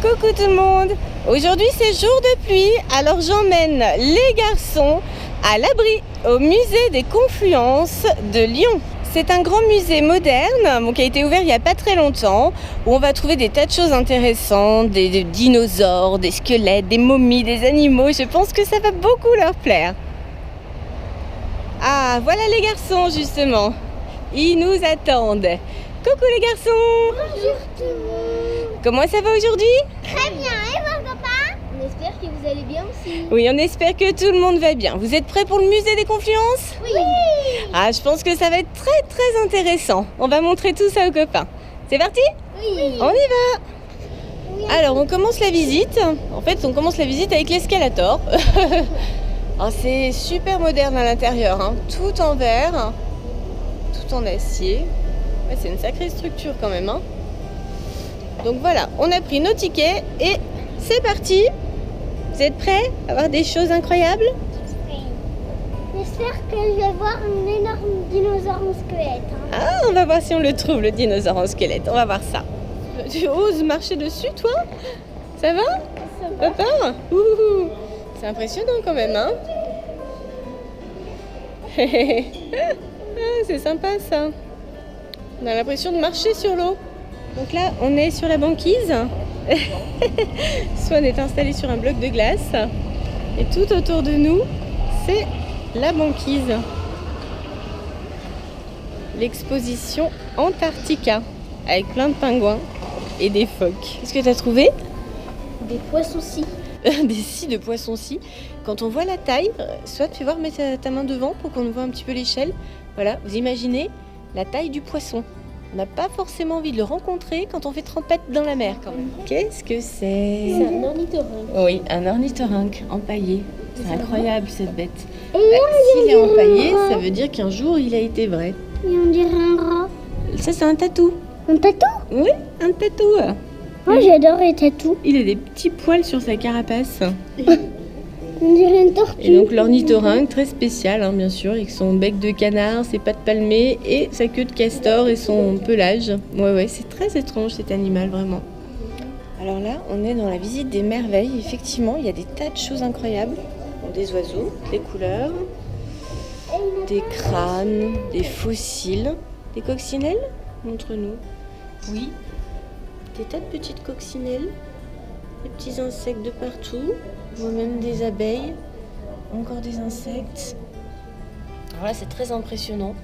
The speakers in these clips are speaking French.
Coucou tout le monde. Aujourd'hui c'est jour de pluie, alors j'emmène les garçons à l'abri, au musée des Confluences de Lyon. C'est un grand musée moderne qui a été ouvert il n'y a pas très longtemps, où on va trouver des tas de choses intéressantes, des dinosaures, des squelettes, des momies, des animaux. Je pense que ça va beaucoup leur plaire. Ah, voilà les garçons justement. Ils nous attendent. Coucou les garçons. Bonjour tout le monde. Comment ça va aujourd'hui? Très bien, et vos copains? On espère que vous allez bien aussi. Oui, on espère que tout le monde va bien. Vous êtes prêts pour le musée des Confluences? Oui. Ah, je pense que ça va être très très intéressant. On va montrer tout ça aux copains. C'est parti? Oui. On y va. Oui. Alors, on commence la visite. En fait, on commence la visite avec l'escalator. Alors, c'est super moderne à l'intérieur, hein. Tout en verre, tout en acier. Ouais, c'est une sacrée structure quand même, hein. Donc voilà, on a pris nos tickets et c'est parti. Vous êtes prêts à voir des choses incroyables? Oui. J'espère que je vais voir un énorme dinosaure en squelette. Hein. Ah, on va voir si on le trouve, le dinosaure en squelette. On va voir ça. Tu oses marcher dessus, toi? Ça va? Pas peur? Ouh, c'est impressionnant quand même, hein. Ah, c'est sympa ça. On a l'impression de marcher sur l'eau. Donc là, on est sur la banquise. Swan est installé sur un bloc de glace. Et tout autour de nous, c'est la banquise. L'exposition Antarctica, avec plein de pingouins et des phoques. Qu'est-ce que tu as trouvé? Des poissons-ci. Des scies de poissons-ci. Quand on voit la taille, soit tu fais voir, mets ta main devant pour qu'on voit un petit peu l'échelle. Voilà, vous imaginez la taille du poisson. On n'a pas forcément envie de le rencontrer quand on fait trempette dans la mer quand même. Qu'est-ce que c'est? C'est un ornithorynque. Oui, un ornithorynque empaillé. C'est incroyable cette bête. Et S'il est empaillé, ça veut dire qu'un jour il a été vrai. Et on dirait un rat. Ça, c'est un tatou. Un tatou? Oui, un tatou. Moi j'adore les tatous. Il a des petits poils sur sa carapace. On dirait une tortue. Et donc l'ornithorynque, très spécial, hein, bien sûr, avec son bec de canard, ses pattes palmées et sa queue de castor et son pelage. Ouais, c'est très étrange cet animal, vraiment. Alors là, on est dans la visite des merveilles. Effectivement, il y a des tas de choses incroyables. Des oiseaux, des couleurs, des crânes, des fossiles, des coccinelles. Montre-nous. Oui, des tas de petites coccinelles, des petits insectes de partout. On voit même des abeilles, encore des insectes. Alors là, c'est très impressionnant.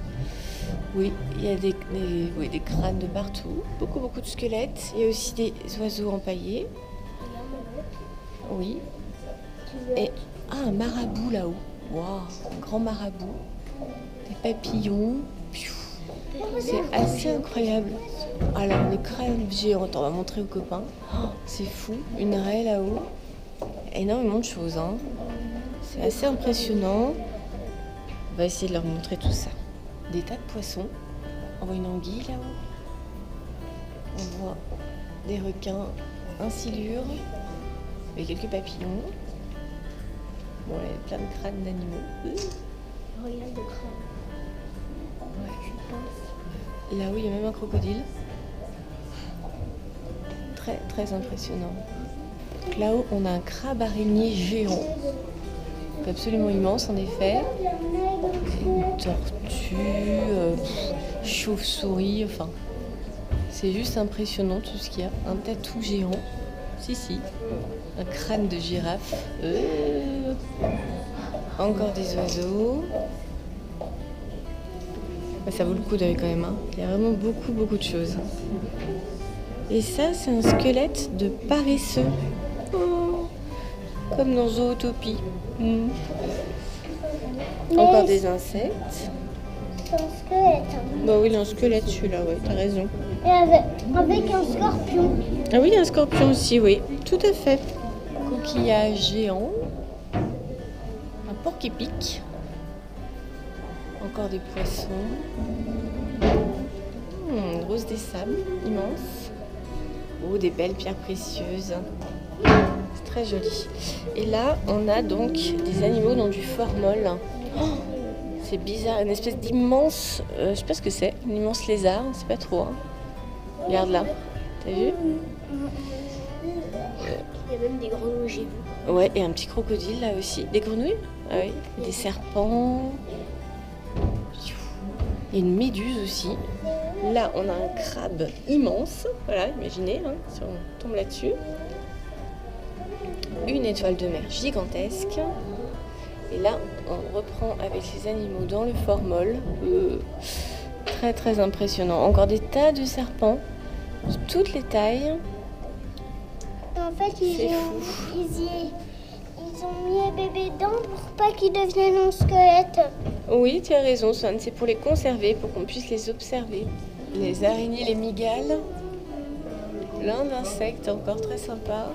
Oui, il y a des crânes de partout, beaucoup de squelettes. Il y a aussi des oiseaux empaillés. Oui. Et un marabout là-haut. Waouh, un grand marabout. Des papillons. C'est assez incroyable. Alors, le crâne géant, on va montrer aux copains. Oh, c'est fou, une raie là-haut. Énormément de choses, hein. C'est assez impressionnant. On va essayer de leur montrer tout ça. Des tas de poissons. On voit une anguille là-haut. On voit des requins, un silure, avec quelques papillons. Bon, il y a plein de crânes d'animaux. Regarde le crâne. Ouais. Je pense. Là-haut, il y a même un crocodile. Très, très impressionnant. Donc là-haut, on a un crabe araignée géant. Absolument immense, en effet. Une tortue, chauve-souris, enfin... C'est juste impressionnant tout ce qu'il y a. Un tatou géant. Si. Un crâne de girafe. Encore des oiseaux. Ça vaut le coup d'œil quand même, hein. Il y a vraiment beaucoup de choses. Et ça, c'est un squelette de paresseux. Oh, comme dans Zootopie. Encore des insectes. C'est un squelette. Hein. Bah oui, il a un squelette celui-là, ouais, t'as raison. Et avec un scorpion. Ah oui, il y a un scorpion aussi, oui, tout à fait. Coquillage géant. Un porc-épic. Encore des poissons. Rose des sables, immense. Oh, des belles pierres précieuses. C'est très joli. Et là, on a donc des animaux dans du formol. Oh, c'est bizarre, une espèce d'immense... je sais pas ce que c'est, un immense lézard, c'est pas trop. Hein. Regarde là, t'as vu? même des grenouilles, j'ai vu. Ouais, et un petit crocodile là aussi. Des grenouilles? Ah oui. Des serpents. Il y a une méduse aussi. Là, on a un crabe immense. Voilà, imaginez, hein, si on tombe là-dessus. Une étoile de mer gigantesque. Et là, on reprend avec les animaux dans le formol. Très très impressionnant. Encore des tas de serpents de toutes les tailles. En fait, ils ont mis un bébé dedans pour pas qu'il devienne un squelette. Oui, tu as raison, Swan. C'est pour les conserver, pour qu'on puisse les observer. Les araignées, les mygales. Plein d'insectes, encore très sympa.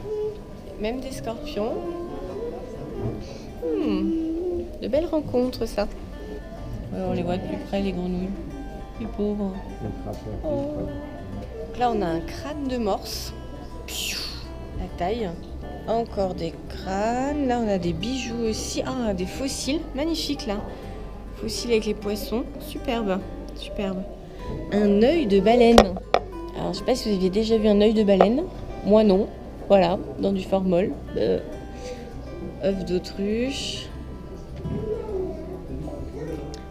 Même des scorpions. De belles rencontres, ça. Ouais, on les voit de plus près, les grenouilles. Les pauvres. Oh. Donc là, on a un crâne de morse. La taille. Encore des crânes. Là, on a des bijoux aussi. Ah, des fossiles. Magnifiques, là. Fossiles avec les poissons. Superbe. Superbe. Un œil de baleine. Alors, je sais pas si vous aviez déjà vu un œil de baleine. Moi, non. Voilà, dans du formol. Œuf d'autruche.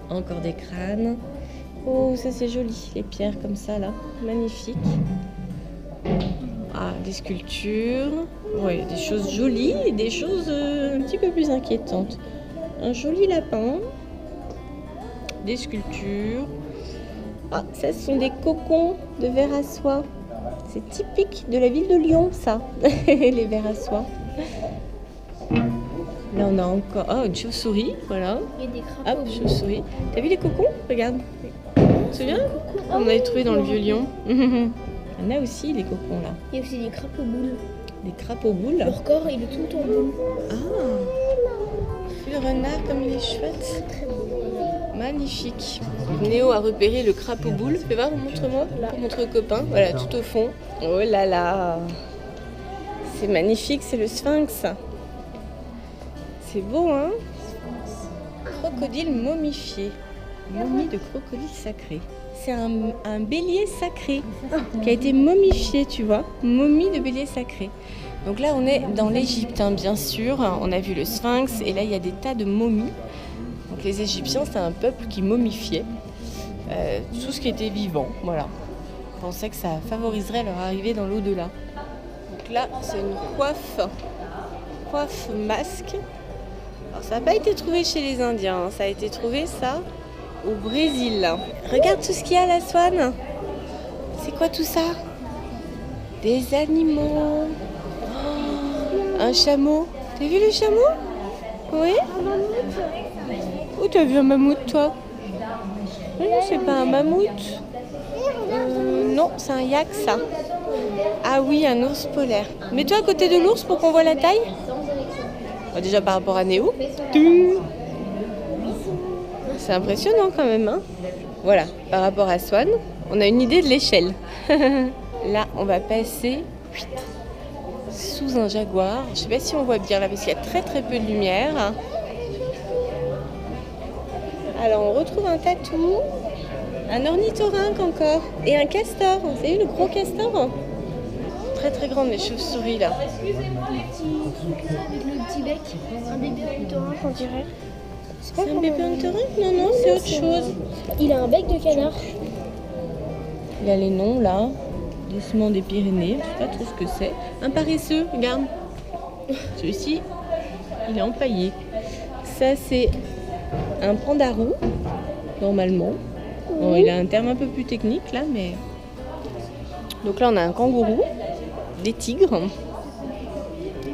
Encore des crânes. Oh, ça c'est joli, les pierres comme ça là, magnifique. Ah, des sculptures. Oui, des choses jolies et des choses un petit peu plus inquiétantes. Un joli lapin. Des sculptures. Ah, ça ce sont des cocons de verre à soie. C'est typique de la ville de Lyon, ça, les verres à soie. Là, on a encore une chauve-souris, voilà. Il y a des crapauds. Hop, chauve-souris. T'as vu les cocons? Regarde. Tu te souviens? On avait trouvé dans le Vieux-Lyon. Il y en a aussi, les cocons, là. Il y a aussi des crapauds boules. Des crapauds boules. Leur corps, il est tout le temps boule. Ah, le renard, comme il est chouette. Magnifique. Néo a repéré le crapaud boule. Fais voir, montre-moi. Pour montrer aux copains. Voilà, tout au fond. Oh là là. C'est magnifique, c'est le sphinx. C'est beau, hein? Crocodile momifié. Momie de crocodile sacré. C'est un bélier sacré qui a été momifié, tu vois. Momie de bélier sacré. Donc là, on est dans l'Égypte, hein, bien sûr. On a vu le sphinx et là, il y a des tas de momies. Donc les Égyptiens, c'est un peuple qui momifiait tout ce qui était vivant. Voilà. On pensait que ça favoriserait leur arrivée dans l'au-delà. Donc là, c'est une coiffe masque. Alors ça n'a pas été trouvé chez les Indiens, hein. Ça a été trouvé ça au Brésil. Regarde tout ce qu'il y a là, Swan. C'est quoi tout ça? Des animaux. Oh, un chameau. T'as vu le chameau? Oui. Où t'as vu un mammouth, toi? Non, c'est pas un mammouth. Non, c'est un yak, ça. Ah oui, un ours polaire. Mets-toi à côté de l'ours pour qu'on voit la taille. Oh, déjà par rapport à Néo. C'est impressionnant quand même, hein. Voilà, par rapport à Swan, on a une idée de l'échelle. Là, on va passer sous un jaguar. Je sais pas si on voit bien là, parce qu'il y a très très peu de lumière. Alors, on retrouve un tatou, un ornithorynque encore, et un castor. Vous avez vu le gros castor? Très très grande les chauves-souris là. Excusez-moi les petits avec le petit bec, un bébé ornithorynque on dirait. C'est un bébé ornithorynque? Non, non, c'est autre chose. Il a un bec de canard. Il a les noms là, doucement des Pyrénées, je sais pas trop ce que c'est. Un paresseux, regarde. Celui-ci, il est empaillé. Ça c'est un pandarou, normalement. Bon, il a un terme un peu plus technique là, mais... Donc là on a un kangourou, des tigres,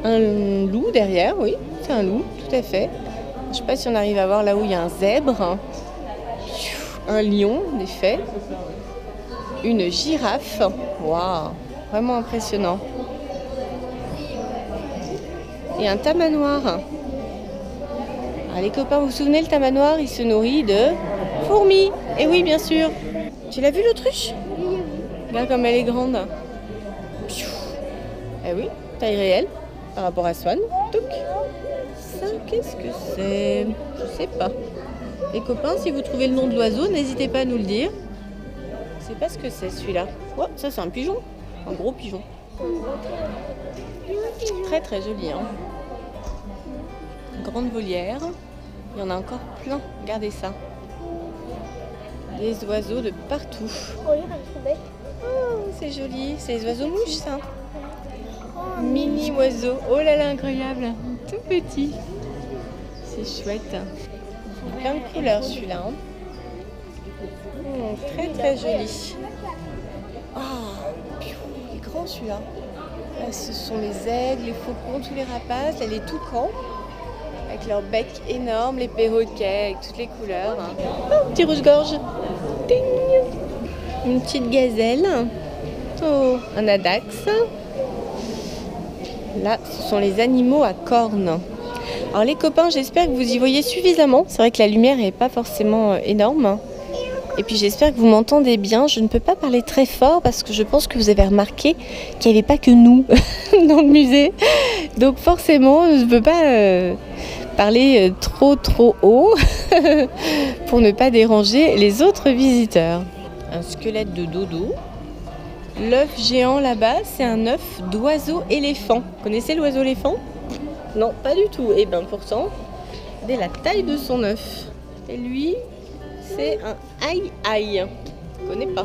un loup derrière, oui, c'est un loup, tout à fait. Je sais pas si on arrive à voir là où il y a un zèbre, un lion, en effet, une girafe, waouh, vraiment impressionnant. Et un tamanoir. Alors, les copains, vous vous souvenez, le tamanoir, il se nourrit de fourmis. Et oui, bien sûr. Tu l'as vu l'autruche? Regarde comme elle est grande. Eh oui, taille réelle par rapport à Swan. Touc. Ça, qu'est-ce que c'est? Je sais pas. Les copains, si vous trouvez le nom de l'oiseau, n'hésitez pas à nous le dire. Je sais pas ce que c'est celui-là. Oh, ça c'est un pigeon. Un gros pigeon. Très très joli. Hein. Grande volière. Il y en a encore plein. Regardez ça. Des oiseaux de partout. Oh, c'est joli. C'est les oiseaux mouches, ça. Mini oiseaux. Oh là là, incroyable. Tout petit. C'est chouette. Plein de couleurs, celui-là. Hein. Très très joli. Ah, il est grand celui-là. Là, ce sont les aigles, les faucons, tous les rapaces. Là, les toucans. Avec leur bec énorme, les perroquets avec toutes les couleurs. Hein. Oh, petit rouge-gorge. Ding. Une petite gazelle. Oh, un adax. Là, ce sont les animaux à cornes. Alors les copains, j'espère que vous y voyez suffisamment. C'est vrai que la lumière n'est pas forcément énorme. Et puis j'espère que vous m'entendez bien. Je ne peux pas parler très fort parce que je pense que vous avez remarqué qu'il n'y avait pas que nous dans le musée. Donc forcément, je ne peux pas parler trop haut pour ne pas déranger les autres visiteurs. Un squelette de dodo. L'œuf géant là-bas, c'est un œuf d'oiseau éléphant. Vous connaissez l'oiseau éléphant ? Non, pas du tout. Et bien pourtant, dès la taille de son œuf. Et lui, c'est un aïe-aïe. Je ne connais pas.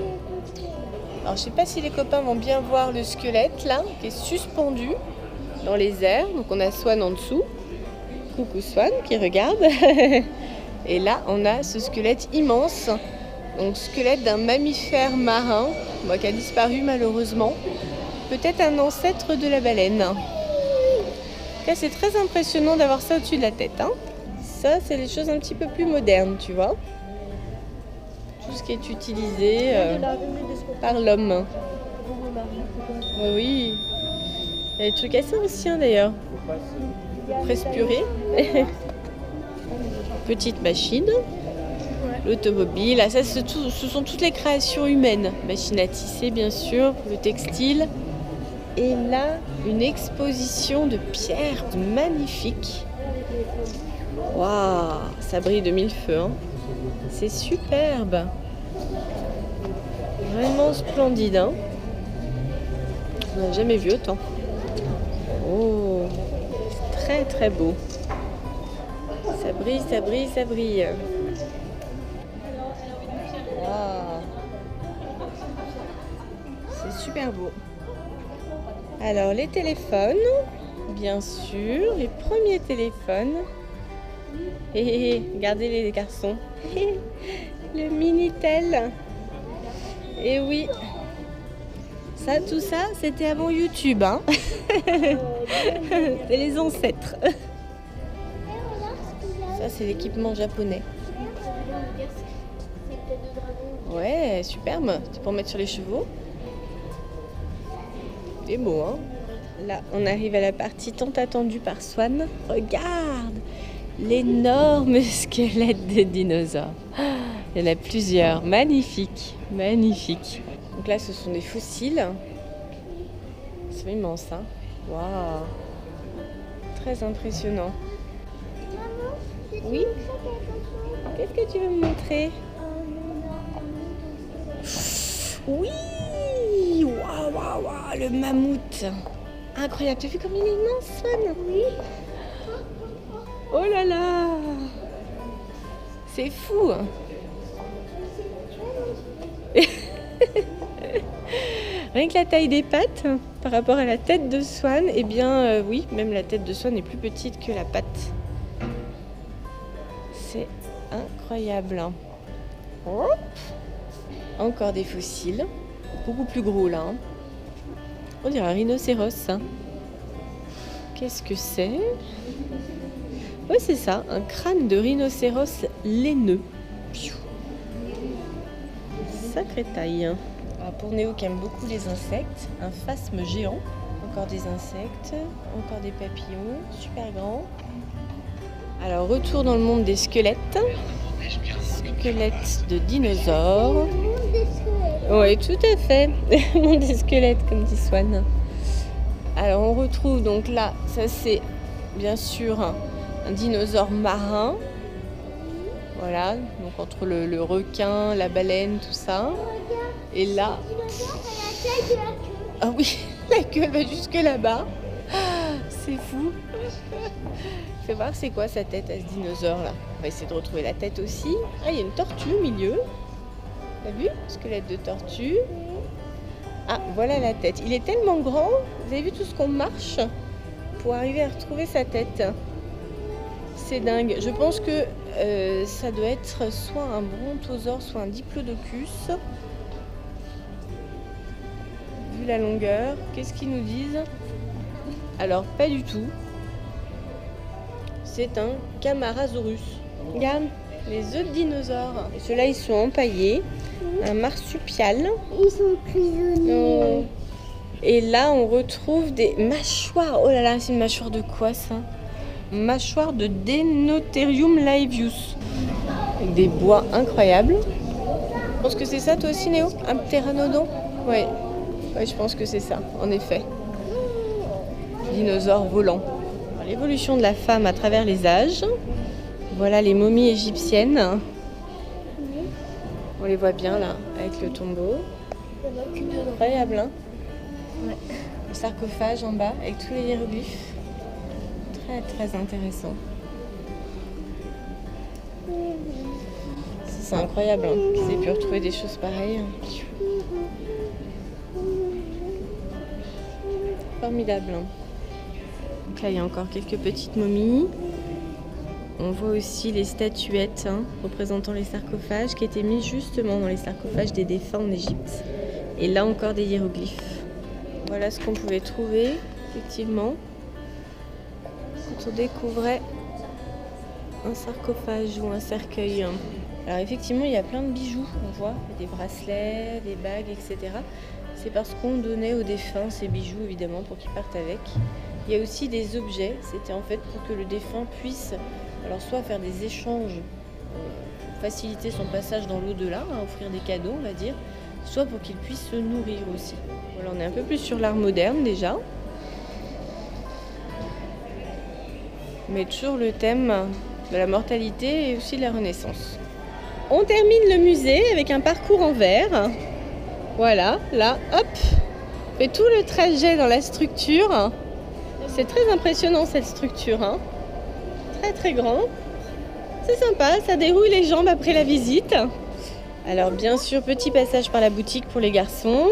Alors je ne sais pas si les copains vont bien voir le squelette là, qui est suspendu dans les airs. Donc on a Swan en dessous. Coucou Swan qui regarde. Et là, on a ce squelette immense. Donc squelette d'un mammifère marin, qui a disparu malheureusement. Peut-être un ancêtre de la baleine. Là, c'est très impressionnant d'avoir ça au-dessus de la tête. Hein. Ça, c'est les choses un petit peu plus modernes, tu vois. Tout ce qui est utilisé par l'homme. Oui. Il y a des trucs assez anciens d'ailleurs. Presse purée. Petite machine. L'automobile. Ah, ça, ce sont toutes les créations humaines. Machine à tisser, bien sûr, le textile. Et là, une exposition de pierres magnifiques. Waouh, ça brille de mille feux. Hein. C'est superbe. Vraiment splendide. Hein. On n'a jamais vu autant. Oh, c'est très très beau. Ça brille, ça brille, ça brille. Waouh. C'est super beau. Alors les téléphones, bien sûr, les premiers téléphones. Regardez les garçons. Le Minitel. Et oui, ça, tout ça, c'était avant YouTube. Hein. C'est les ancêtres. Ça, c'est l'équipement japonais. Ouais, superbe. C'est pour mettre sur les chevaux. C'est beau, hein. Là, on arrive à la partie tant attendue par Swan. Regarde l'énorme squelette de dinosaures. Il y en a plusieurs. Magnifique, magnifique. Donc là, ce sont des fossiles. Ils sont immenses, hein. Waouh. Très impressionnant. Oui. Qu'est-ce que tu veux me montrer? Oui. Waouh, waouh, waouh, le mammouth. Incroyable. Tu as vu comme il est immense, Swan? Oui. Oh là là. C'est fou. Rien que la taille des pattes par rapport à la tête de Swan, eh bien oui, même la tête de Swan est plus petite que la patte. C'est incroyable. Hop. Encore des fossiles, beaucoup plus gros là. Hein. On dirait un rhinocéros. Hein. Qu'est-ce que c'est? Oui, c'est ça, un crâne de rhinocéros laineux. Sacrée taille. Alors pour Néo qui aime beaucoup les insectes, un phasme géant. Encore des insectes, encore des papillons, super grands. Alors retour dans le monde des squelettes. Squelettes de dinosaures. Oui, tout à fait. Le monde des squelettes, comme dit Swan. Alors on retrouve donc là, ça c'est bien sûr un dinosaure marin. Voilà, donc entre le requin, la baleine, tout ça. Et là... Ah oui, la queue elle va jusque là-bas. c'est fou. Fais voir c'est quoi sa tête à ce dinosaure là. On va essayer de retrouver la tête aussi. Ah, il y a une tortue au milieu. T'as vu? Squelette de tortue. Ah, voilà la tête. Il est tellement grand. Vous avez vu tout ce qu'on marche pour arriver à retrouver sa tête. C'est dingue. Je pense que ça doit être soit un brontosaure, soit un diplodocus. Vu la longueur, qu'est-ce qu'ils nous disent? Alors, pas du tout. C'est un Camarasaurus. Regarde, les œufs de dinosaures. Et ceux-là, ils sont empaillés. Un marsupial. Ils sont prisonniers. Oh. Et là, on retrouve des mâchoires. Oh là là, c'est une mâchoire de quoi ça? Mâchoire de Denotherium laevius. Avec des bois incroyables. Je pense que c'est ça toi aussi, Néo? Un ptéranodon? Ouais. Ouais, je pense que c'est ça, en effet. Dinosaure volant. L'évolution de la femme à travers les âges. Voilà les momies égyptiennes. On les voit bien là, avec le tombeau. Incroyable, hein? Ouais. Le sarcophage en bas, avec tous les hiéroglyphes. Très très intéressant. C'est incroyable, hein, qu'ils aient pu retrouver des choses pareilles. Formidable. Hein. Donc là, il y a encore quelques petites momies. On voit aussi les statuettes représentant les sarcophages qui étaient mis justement dans les sarcophages des défunts en Égypte. Et là encore des hiéroglyphes. Voilà ce qu'on pouvait trouver, effectivement, quand on découvrait un sarcophage ou un cercueil. Alors effectivement, il y a plein de bijoux, on voit, des bracelets, des bagues, etc. C'est parce qu'on donnait aux défunts ces bijoux, évidemment, pour qu'ils partent avec. Il y a aussi des objets, c'était en fait pour que le défunt puisse, alors soit faire des échanges pour faciliter son passage dans l'au-delà, offrir des cadeaux, on va dire, soit pour qu'il puisse se nourrir aussi. Voilà, on est un peu plus sur l'art moderne déjà. Mais toujours le thème de la mortalité et aussi de la Renaissance. On termine le musée avec un parcours en verre. Voilà, là, hop, on fait tout le trajet dans la structure. C'est très impressionnant cette structure, hein. Très très grand. C'est sympa, ça déroule les jambes après la visite. Alors bien sûr, petit passage par la boutique pour les garçons.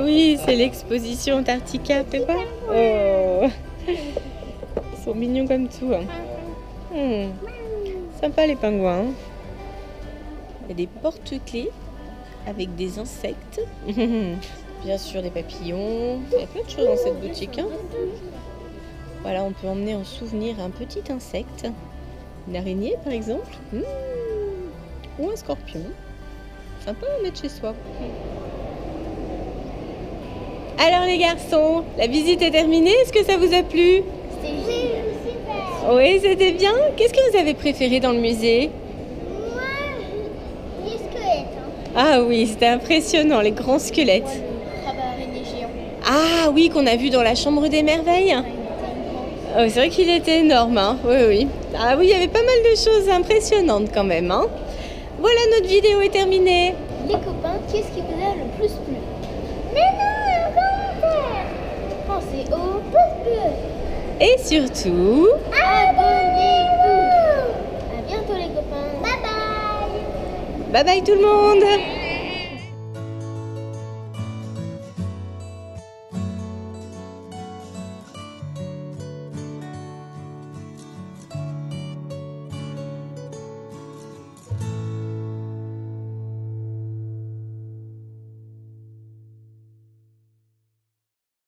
Oui, c'est l'exposition Antarctica, t'es pas? Oh. Ils sont mignons comme tout. Hein. Sympa les pingouins. Il y a des porte-clés avec des insectes. Bien sûr des papillons. Il y a plein de choses dans cette boutique. Hein. Voilà, on peut emmener en souvenir un petit insecte. Une araignée par exemple. Ou un scorpion. Sympa à mettre chez soi. Alors les garçons, la visite est terminée. Est-ce que ça vous a plu? C'était super. Oui, c'était bien. Qu'est-ce que vous avez préféré dans le musée? Moi, les squelettes. Ah oui, c'était impressionnant, les grands squelettes. Araignée géant. Ah oui, qu'on a vu dans la chambre des merveilles. Oh, c'est vrai qu'il était énorme, hein. Oui, oui. Ah oui, il y avait pas mal de choses impressionnantes quand même, hein. Voilà, notre vidéo est terminée. Les copains, qu'est-ce qui vous a le plus plu? Mais non, un commentaire. Pensez au pouce bleu. Et surtout... Abonnez-vous. À bientôt les copains. Bye bye. Bye bye tout le monde.